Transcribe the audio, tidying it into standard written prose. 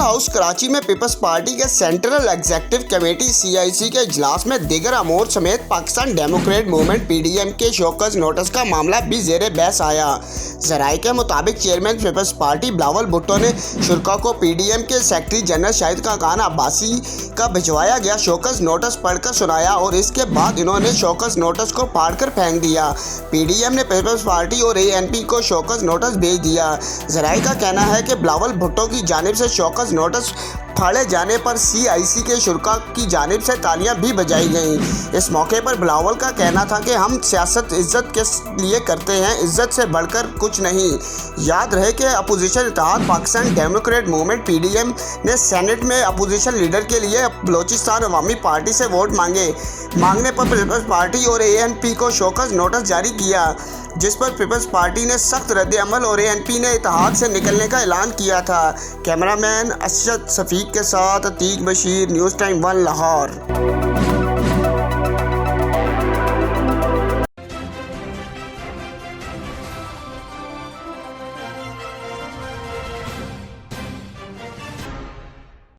House Karachi में पीपल्स पार्टी के central executive committee CEC के इजलास में दीगर अमूर समेत पाकिस्तान डेमोक्रेट मूवमेंट PDM के शोकस नोटिस का मामला भी ज़ेरे बहस आया। ज़राए के मुताबिक चेयरमैन पीपल्स पार्टी बिलावल भुट्टो ने शुरा को PDM के सेक्रेटरी जनरल शाहिद खान अब्बासी का भिजवाया गया शोकस नोटिस पढ़कर सुनाया और इसके बाद इन्होंने शोकस नोटिस को फाड़कर फेंक दिया। PDM ने पीपल्स पार्टी और ANP को शोकस नोटिस भेज दिया। ज़राए का कहना है कि बिलावल भुट्टो की जानिब से शोकस नोटिस फाड़े जाने पर CEC के शुरा की जानिब से तालियां भी बजाई गईं। इस मौके पर बिलावल का कहना था कि हम सियासत इज़्ज़त के लिए करते हैं, इज़्ज़त से बढ़कर कुछ नहीं। याद रहे कि अपोजिशन इत्तेहाद पाकिस्तान डेमोक्रेट मूवमेंट PDM ने सेनेट में अपोजिशन लीडर के लिए बलोचिस्तान अवामी पार्टी से वोट मांगने पर पीपल्स पार्टी और ANP को शोकस नोटिस जारी किया, जिस पर पीपल्स पार्टी ने सख्त रद्द-ए-अमल और ANP ने इत्तेहाद से निकलने का ऐलान किया था। कैमरामैन असद शफीक के साथ अतीक बशीर, न्यूज़ टाइम 1 लाहौर।